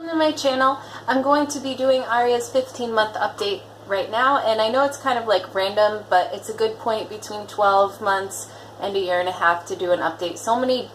to my channel. I'm going to be doing Aria's 15-month update right now, and I know it's kind of like random, but it's a good point between 12 months and a year and a half to do an update. So many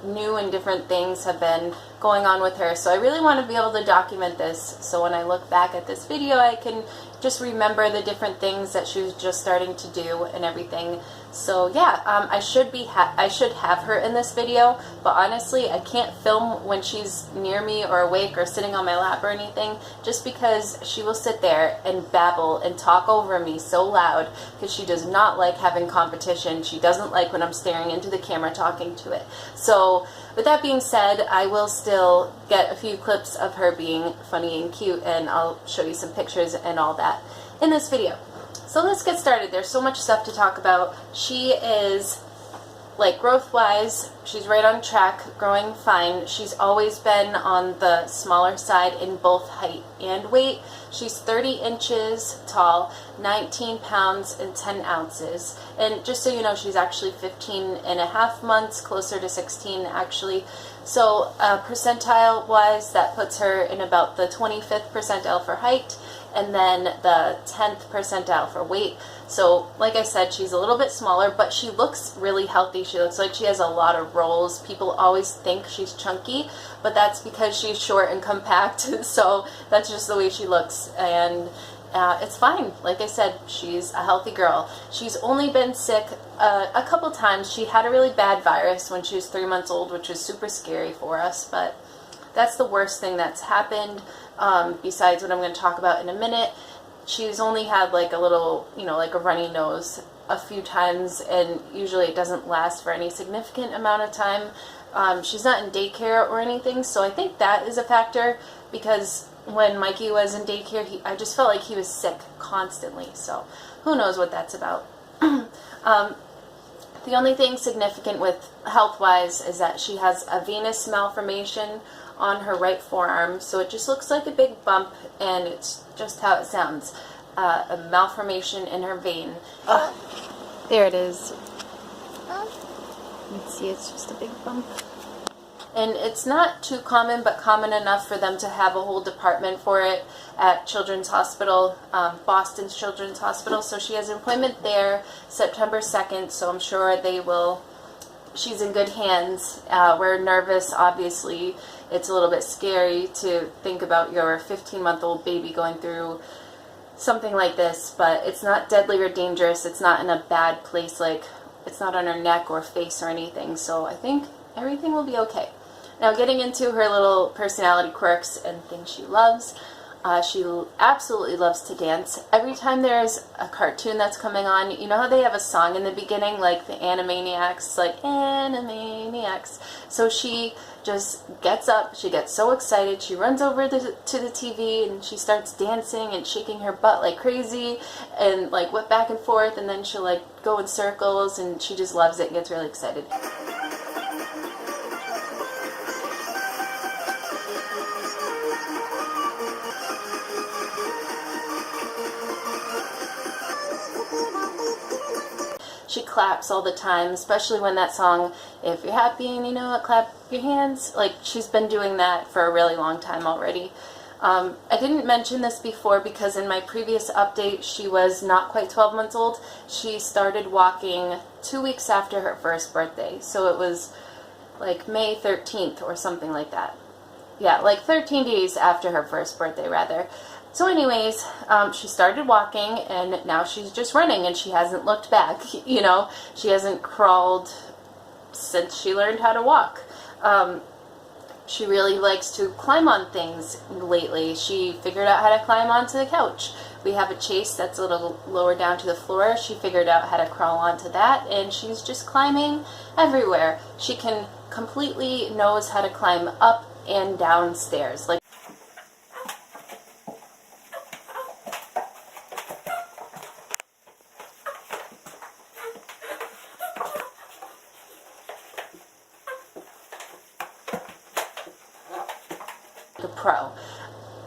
new and different things have been going on with her, so I really want to be able to document this, so when I look back at this video I can just remember the different things that she was just starting to do and everything. So yeah, I should have her in this video, but honestly I can't film when she's near me or awake or sitting on my lap or anything, just because she will sit there and babble and talk over me so loud, because she does not like having competition. She doesn't like when I'm staring into the camera talking to it. So with that being said, I will still get a few clips of her being funny and cute, and I'll show you some pictures and all that in this video. So let's get started. There's so much stuff to talk about. She is, like, growth-wise, she's right on track, growing fine. She's always been on the smaller side in both height and weight. She's 30 inches tall, 19 pounds and 10 ounces. And just so you know, she's actually 15 and a half months, closer to 16 actually. So percentile-wise, that puts her in about the 25th percentile for height, and then the 10th percentile for weight. So like I said, she's a little bit smaller, but she looks really healthy. She looks like she has a lot of rolls. People always think she's chunky, but that's because she's short and compact. So that's just the way she looks, and it's fine. Like I said, she's a healthy girl. She's only been sick a couple times. She had a really bad virus when she was 3 months old, which was super scary for us, but that's the worst thing that's happened, besides what I'm going to talk about in a minute. She's only had like a little, like a runny nose a few times, and usually it doesn't last for any significant amount of time. She's not in daycare or anything, so I think that is a factor, because when Mikey was in daycare, I just felt like he was sick constantly, so who knows what that's about. The only thing significant with health-wise is that she has a venous malformation on her right forearm, so it just looks like a big bump, and it's just how it sounds, a malformation in her vein. There it is. You can see it's just a big bump. And it's not too common, but common enough for them to have a whole department for it at Children's Hospital, Boston's Children's Hospital. So she has an appointment there September 2nd, so I'm sure she's in good hands. We're nervous, obviously. It's a little bit scary to think about your 15-month-old baby going through something like this, but it's not deadly or dangerous. It's not in a bad place, like it's not on her neck or face or anything, so I think everything will be okay. Now, getting into her little personality quirks and things she loves. She absolutely loves to dance. Every time there's a cartoon that's coming on, you know how they have a song in the beginning, like the Animaniacs, like Animaniacs. So she just gets up, she gets so excited, she runs over to the TV and she starts dancing and shaking her butt like crazy and like whip back and forth, and then she'll like go in circles, and she just loves it and gets really excited. She claps all the time, especially when that song, if you're happy and you know it, clap your hands. Like, she's been doing that for a really long time already. I didn't mention this before because in my previous update, she was not quite 12 months old. She started walking 2 weeks after her first birthday. So it was like May 13th or something like that. Yeah, like 13 days after her first birthday, rather. So anyways, she started walking, and now she's just running, and she hasn't looked back. She hasn't crawled since she learned how to walk. She really likes to climb on things lately. She figured out how to climb onto the couch. We have a chase that's a little lower down to the floor. She figured out how to crawl onto that, and she's just climbing everywhere. She can completely knows how to climb up and down stairs. Like, a pro.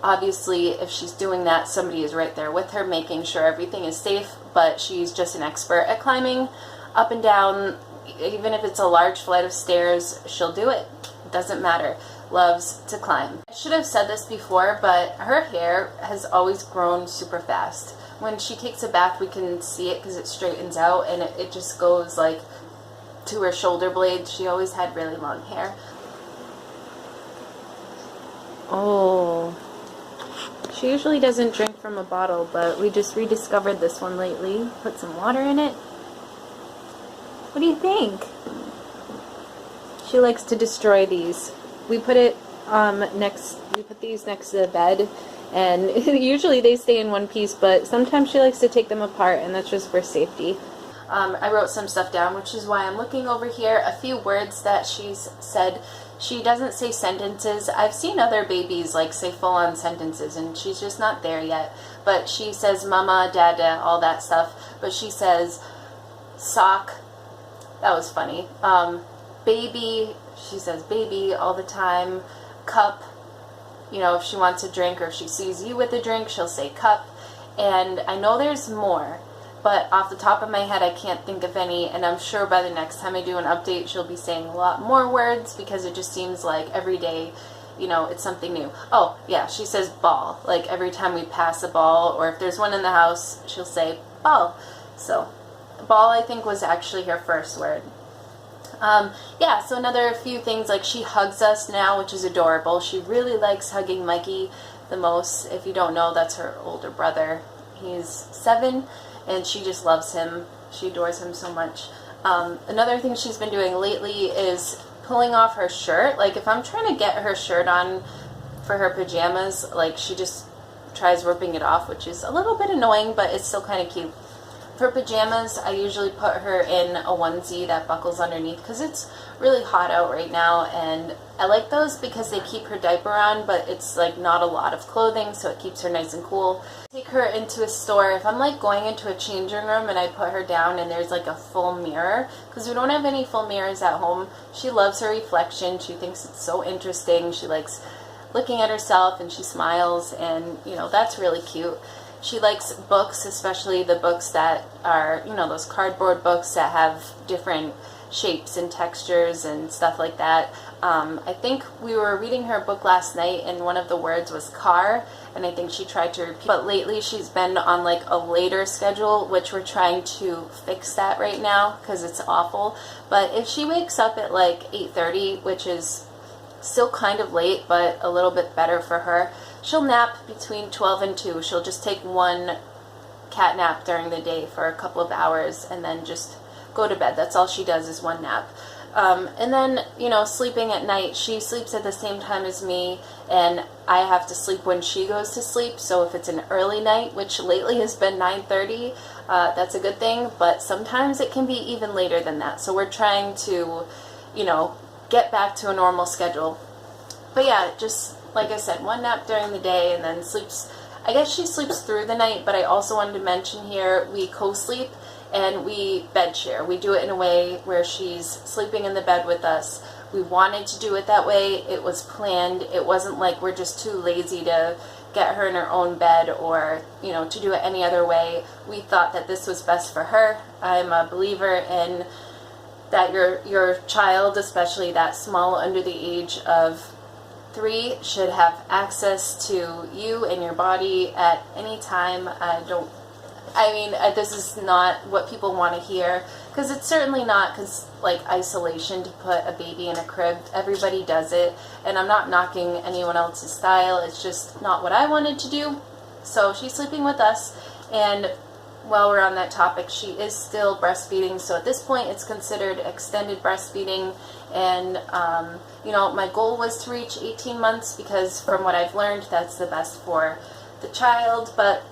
Obviously, if she's doing that, somebody is right there with her making sure everything is safe, but she's just an expert at climbing up and down. Even if it's a large flight of stairs, she'll do it. It doesn't matter. loves to climb. I should have said this before, but her hair has always grown super fast. When she takes a bath, we can see it because it straightens out, and it just goes like to her shoulder blades. She always had really long hair. Oh, she usually doesn't drink from a bottle, but we just rediscovered this one lately. Put some water in it. What do you think? She likes to destroy these. We put it we put these next to the bed, and usually they stay in one piece, but sometimes she likes to take them apart, and that's just for safety. I wrote some stuff down, which is why I'm looking over here. A few words that she's said. She doesn't say sentences. I've seen other babies like say full-on sentences, and she's just not there yet. But she says mama, dada, all that stuff. But she says sock. That was funny. Baby. She says baby all the time. Cup. You know, if she wants a drink or if she sees you with a drink, she'll say cup. And I know there's more, but off the top of my head I can't think of any, and I'm sure by the next time I do an update she'll be saying a lot more words, because it just seems like every day, you know, it's something new. Oh yeah, she says ball. Like every time we pass a ball, or if there's one in the house, she'll say ball. So ball, I think, was actually her first word. Yeah, so another few things, like she hugs us now, which is adorable. She really likes hugging Mikey the most. If you don't know, that's her older brother. He's 7, and she just loves him. She adores him so much. Another thing she's been doing lately is pulling off her shirt. Like if I'm trying to get her shirt on for her pajamas, like she just tries ripping it off, which is a little bit annoying, but it's still kind of cute. For pajamas, I usually put her in a onesie that buckles underneath, because it's really hot out right now, and I like those because they keep her diaper on, but it's like not a lot of clothing, so it keeps her nice and cool. Take her into a store. If I'm like going into a changing room and I put her down and there's like a full mirror, because we don't have any full mirrors at home, she loves her reflection. She thinks it's so interesting. She likes looking at herself, and she smiles, and you know, that's really cute. She likes books, especially the books that are, you know, those cardboard books that have different shapes and textures and stuff like that. I think we were reading her book last night, and one of the words was car, and I think she tried to repeat. But lately she's been on like a later schedule, which we're trying to fix that right now because it's awful. But if she wakes up at like 8:30, which is still kind of late, but a little bit better for her, she'll nap between 12 and 2. She'll just take one cat nap during the day for a couple of hours and then just go to bed. That's all she does, is one nap. And then, you know, sleeping at night, she sleeps at the same time as me, and I have to sleep when she goes to sleep. So if it's an early night, which lately has been 9:30, that's a good thing, but sometimes it can be even later than that. So we're trying to, you know, get back to a normal schedule. But yeah, just like I said, one nap during the day and then sleeps. I guess she sleeps through the night, but I also wanted to mention here, we co-sleep and we bed share. We do it in a way where she's sleeping in the bed with us. We wanted to do it that way. It was planned. It wasn't like we're just too lazy to get her in her own bed, or, you know, to do it any other way. We thought that this was best for her. I'm a believer in that your child, especially that small, under the age of 3, should have access to you and your body at any time. This is not what people want to hear, because it's certainly not like isolation to put a baby in a crib. Everybody does it, and I'm not knocking anyone else's style. It's just not what I wanted to do. So she's sleeping with us, and while we're on that topic, she is still breastfeeding. So at this point, it's considered extended breastfeeding. And, you know, my goal was to reach 18 months because from what I've learned, that's the best for the child. But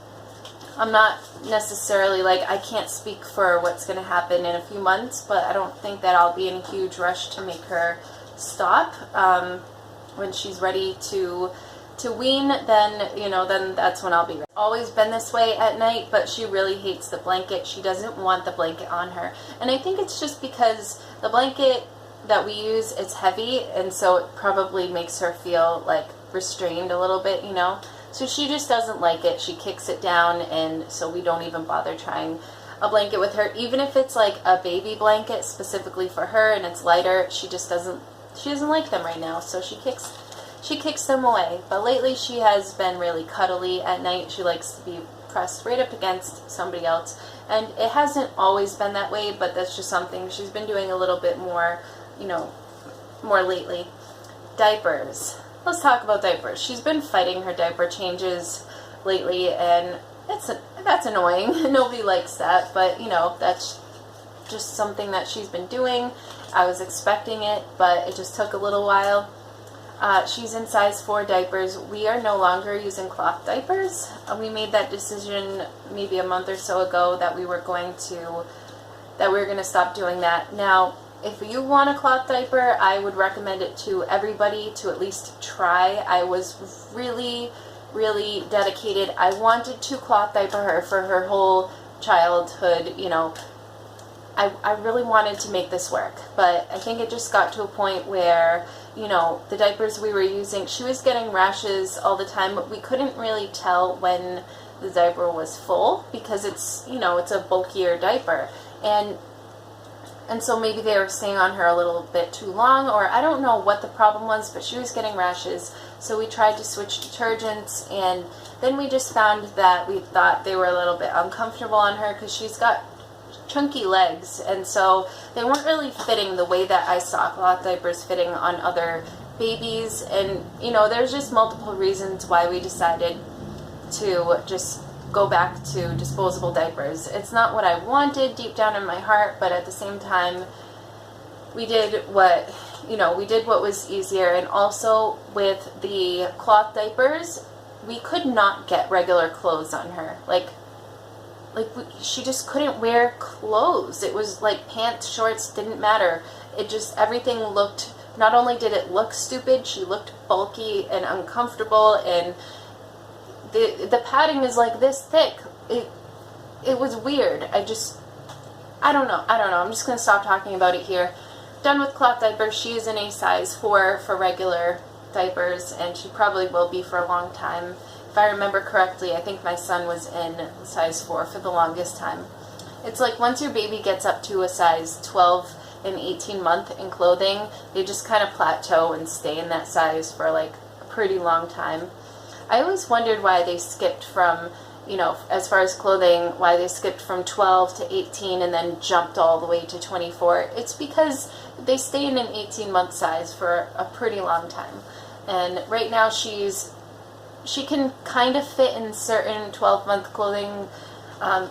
I'm not necessarily, like, I can't speak for what's going to happen in a few months, but I don't think that I'll be in a huge rush to make her stop. When she's ready to wean, then, you know, then that's when I'll be ready. Always been this way at night, but she really hates the blanket. She doesn't want the blanket on her. And I think it's just because the blanket that we use, it's heavy, and so it probably makes her feel like restrained a little bit, you know. So she just doesn't like it. She kicks it down, and so we don't even bother trying a blanket with her. Even if it's like a baby blanket specifically for her and it's lighter, she doesn't like them right now, so she kicks she kicks them away. But lately she has been really cuddly. At night she likes to be pressed right up against somebody else. And it hasn't always been that way, but that's just something she's been doing a little bit more, more lately. Diapers. Let's talk about diapers. She's been fighting her diaper changes lately, and that's annoying. Nobody likes that, but that's just something that she's been doing. I was expecting it, but it just took a little while. She's in size 4 diapers. We are no longer using cloth diapers. We made that decision maybe a month or so ago that we were going to stop doing that. Now, if you want a cloth diaper, I would recommend it to everybody to at least try. I was really, really dedicated. I wanted to cloth diaper her for her whole childhood, I really wanted to make this work, but I think it just got to a point where, the diapers we were using, she was getting rashes all the time, but we couldn't really tell when the diaper was full because it's, it's a bulkier diaper. And so maybe they were staying on her a little bit too long, or I don't know what the problem was, but she was getting rashes. So we tried to switch detergents, and then we just found that we thought they were a little bit uncomfortable on her because she's got chunky legs, and so they weren't really fitting the way that I saw cloth diapers fitting on other babies. And there's just multiple reasons why we decided to just go back to disposable diapers. It's not what I wanted deep down in my heart, but at the same time we did what was easier. And also with the cloth diapers, we could not get regular clothes on her. She just couldn't wear clothes. It was like pants, shorts, didn't matter. It just, everything looked, not only did it look stupid, she looked bulky and uncomfortable, and the padding is like this thick. It was weird. I don't know. I'm just going to stop talking about it here. Done with cloth diapers. She is in a size 4 for regular diapers, and she probably will be for a long time. If I remember correctly, I think my son was in size 4 for the longest time. It's like once your baby gets up to a size 12 and 18 month in clothing, they just kind of plateau and stay in that size for like a pretty long time. I always wondered why they skipped from, as far as clothing, why they skipped from 12 to 18 and then jumped all the way to 24. It's because they stay in an 18-month size for a pretty long time. And right now she can kind of fit in certain 12-month clothing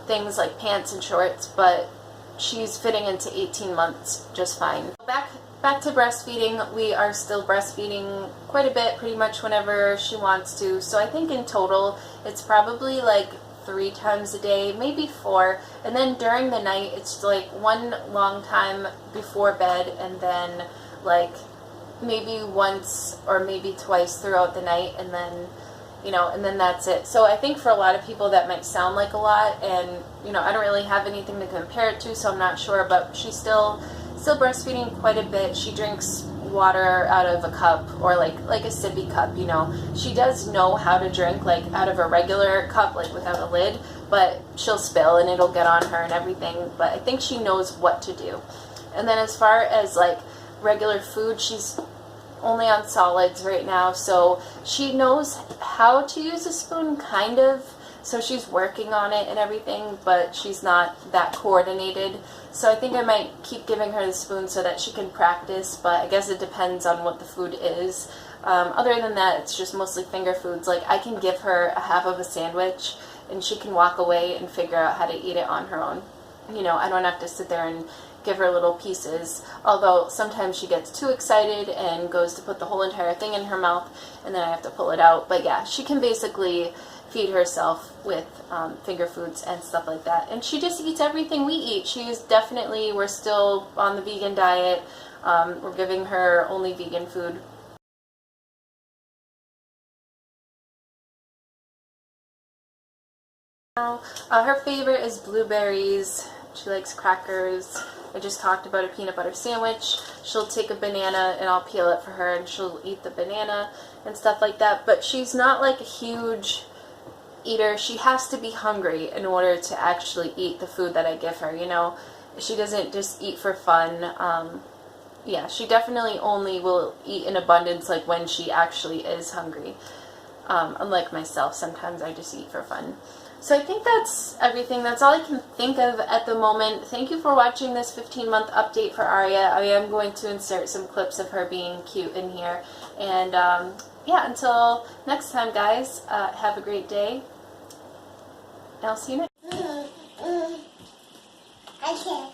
things like pants and shorts, but she's fitting into 18 months just fine. Back to breastfeeding. We are still breastfeeding quite a bit, pretty much whenever she wants to. So I think in total it's probably like 3 times a day, maybe 4. And then during the night it's like one long time before bed, and then like maybe once or maybe twice throughout the night, and then and then that's it. So I think for a lot of people that might sound like a lot, and I don't really have anything to compare it to, so I'm not sure, but she's still breastfeeding quite a bit. She drinks water out of a cup, or like a sippy cup. She does know how to drink like out of a regular cup, like without a lid, but she'll spill and it'll get on her and everything. But I think she knows what to do. And then as far as like regular food, she's only on solids right now, so she knows how to use a spoon, kind of. So she's working on it and everything, but she's not that coordinated. So I think I might keep giving her the spoon so that she can practice, but I guess it depends on what the food is. Other than that, it's just mostly finger foods. Like I can give her a half of a sandwich and she can walk away and figure out how to eat it on her own. I don't have to sit there and give her little pieces, although sometimes she gets too excited and goes to put the whole entire thing in her mouth, and then I have to pull it out. But yeah, she can basically feed herself with finger foods and stuff like that, and she just eats everything we eat. We're still on the vegan diet. We're giving her only vegan food. Her favorite is blueberries. She likes crackers. I just talked about a peanut butter sandwich. She'll take a banana and I'll peel it for her and she'll eat the banana and stuff like that. But she's not like a huge eater. She has to be hungry in order to actually eat the food that I give her. She doesn't just eat for fun. Yeah, she definitely only will eat in abundance like when she actually is hungry. Unlike myself, sometimes I just eat for fun. So I think that's everything. That's all I can think of at the moment. Thank you for watching this 15-month update for Aria. I am going to insert some clips of her being cute in here. And yeah, until next time, guys, have a great day. And I'll see you next time.